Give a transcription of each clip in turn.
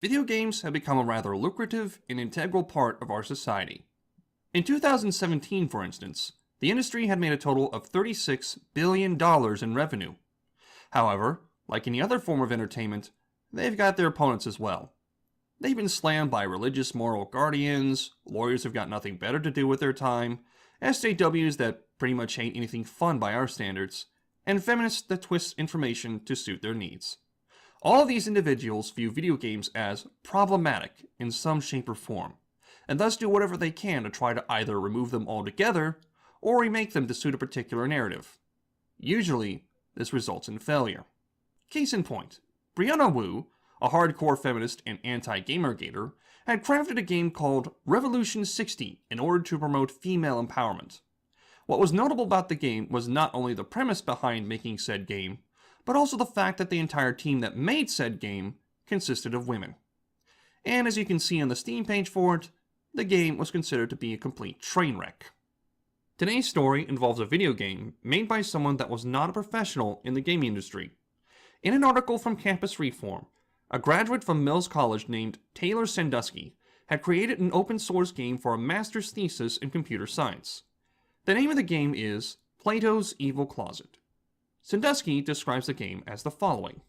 Video games have become a rather lucrative and integral part of our society. In 2017, for instance, the industry had made a total of $36 billion in revenue. However, like any other form of entertainment, they've got their opponents as well. They've been slammed by religious moral guardians, lawyers who've got nothing better to do with their time, SJWs that pretty much hate anything fun by our standards, and feminists that twist information to suit their needs. All of these individuals view video games as problematic in some shape or form, and thus do whatever they can to try to either remove them altogether or remake them to suit a particular narrative. Usually, this results in failure. Case in point, Brianna Wu, a hardcore feminist and anti-gamergator, had crafted a game called Revolution 60 in order to promote female empowerment. What was notable about the game was not only the premise behind making said game, but also the fact that the entire team that made said game consisted of women. And as you can see on the Steam page for it, the game was considered to be a complete train wreck. Today's story involves a video game made by someone that was not a professional in the gaming industry. In an article from Campus Reform, a graduate from Mills College named Taylor Sandusky had created an open source game for a master's thesis in computer science. The name of the game is Plato's Evil Closet. Sandusky describes the game as the following.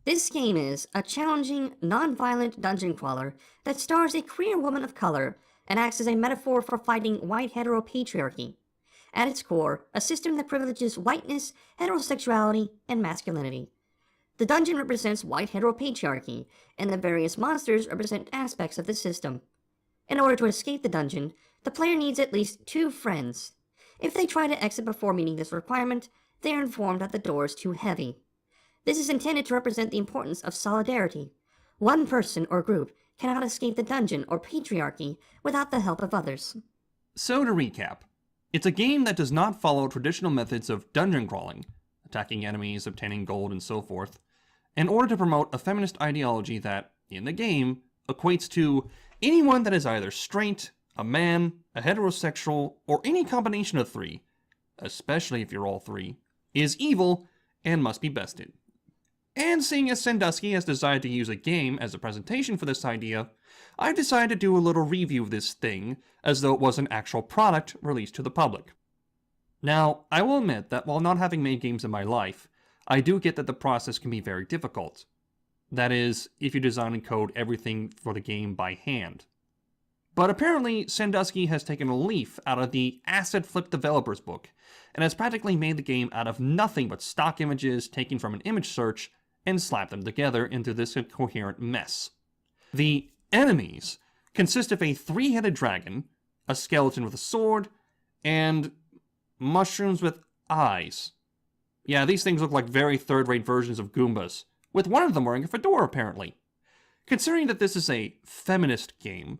This game is a challenging, non-violent dungeon crawler that stars a queer woman of color and acts as a metaphor for fighting white heteropatriarchy. At its core, a system that privileges whiteness, heterosexuality, and masculinity. The dungeon represents white heteropatriarchy, and the various monsters represent aspects of the system. In order to escape the dungeon, the player needs at least 2 friends. If they try to exit before meeting this requirement, they are informed that the door is too heavy. This is intended to represent the importance of solidarity. One person or group cannot escape the dungeon or patriarchy without the help of others. So to recap, it's a game that does not follow traditional methods of dungeon crawling, attacking enemies, obtaining gold, and so forth, in order to promote a feminist ideology that, in the game, equates to anyone that is either straight, a man, a heterosexual, or any combination of 3, especially if you're all 3, is evil and must be bested. And seeing as Sandusky has decided to use a game as a presentation for this idea, I've decided to do a little review of this thing as though it was an actual product released to the public. Now, I will admit that while not having made games in my life, I do get that the process can be very difficult. That is, if you design and code everything for the game by hand. But apparently, Sandusky has taken a leaf out of the Asset Flip Developer's book, and has practically made the game out of nothing but stock images taken from an image search and slapped them together into this incoherent mess. The enemies consist of a 3-headed dragon, a skeleton with a sword, and mushrooms with eyes. Yeah, these things look like very third-rate versions of Goombas, with one of them wearing a fedora apparently. Considering that this is a feminist game,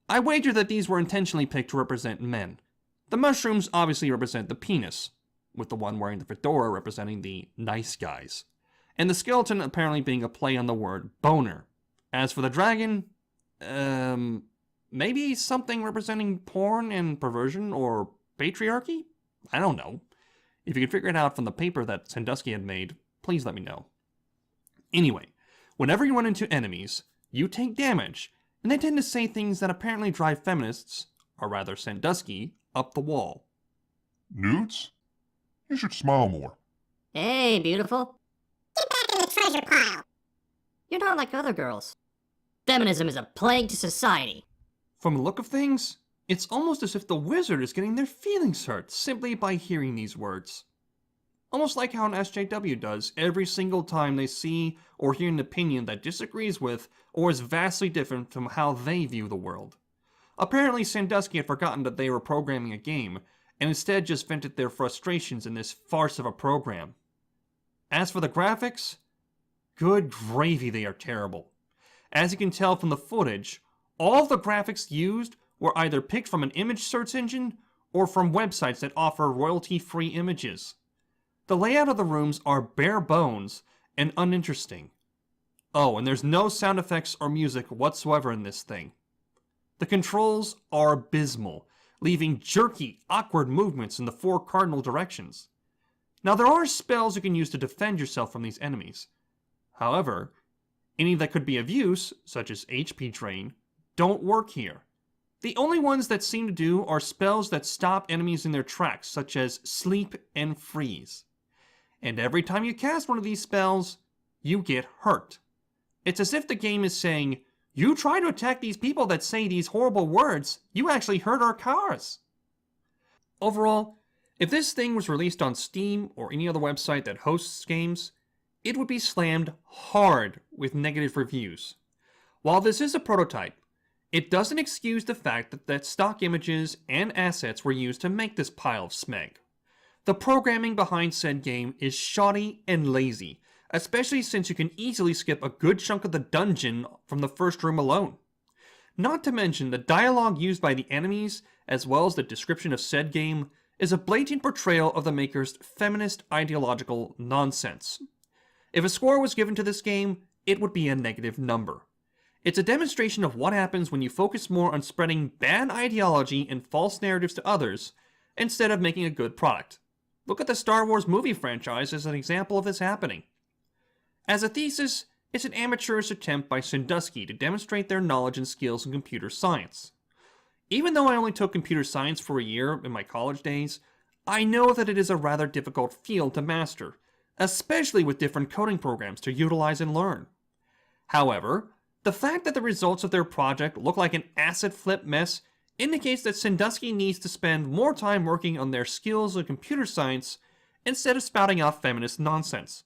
I wager that these were intentionally picked to represent men. The mushrooms obviously represent the penis, with the one wearing the fedora representing the nice guys, and the skeleton apparently being a play on the word boner. As for the dragon, maybe something representing porn and perversion or patriarchy? I don't know. If you can figure it out from the paper that Sandusky had made, please let me know. Anyway, whenever you run into enemies, you take damage, and they tend to say things that apparently drive feminists, or rather Sandusky, up the wall. Nudes? You should smile more. Hey, beautiful. Get back in the treasure pile. You're not like other girls. Feminism is a plague to society. From the look of things, it's almost as if the wizard is getting their feelings hurt simply by hearing these words. Almost like how an SJW does every single time they see or hear an opinion that disagrees with or is vastly different from how they view the world. Apparently Sandusky had forgotten that they were programming a game, and instead just vented their frustrations in this farce of a program. As for the graphics, good gravy, they are terrible. As you can tell from the footage, all of the graphics used were either picked from an image search engine or from websites that offer royalty-free images. The layout of the rooms are bare bones and uninteresting. Oh, and there's no sound effects or music whatsoever in this thing. The controls are abysmal, leaving jerky, awkward movements in the 4 cardinal directions. Now there are spells you can use to defend yourself from these enemies. However, Any that could be of use, such as HP Drain, don't work here. The only ones that seem to do are spells that stop enemies in their tracks, such as Sleep and Freeze. And every time you cast one of these spells, you get hurt. It's as if the game is saying, you try to attack these people that say these horrible words, you actually hurt our cars. Overall, if this thing was released on Steam or any other website that hosts games, it would be slammed hard with negative reviews. While this is a prototype, it doesn't excuse the fact that stock images and assets were used to make this pile of smeg. The programming behind said game is shoddy and lazy, especially since you can easily skip a good chunk of the dungeon from the first room alone. Not to mention the dialogue used by the enemies, as well as the description of said game, is a blatant portrayal of the maker's feminist ideological nonsense. If a score was given to this game, it would be a negative number. It's a demonstration of what happens when you focus more on spreading bad ideology and false narratives to others, instead of making a good product. Look at the Star Wars movie franchise as an example of this happening. As a thesis, it's an amateurish attempt by Sandusky to demonstrate their knowledge and skills in computer science. Even though I only took computer science for a year in my college days, I know that it is a rather difficult field to master, especially with different coding programs to utilize and learn. However, the fact that the results of their project look like an asset flip mess indicates that Sandusky needs to spend more time working on their skills in computer science instead of spouting off feminist nonsense.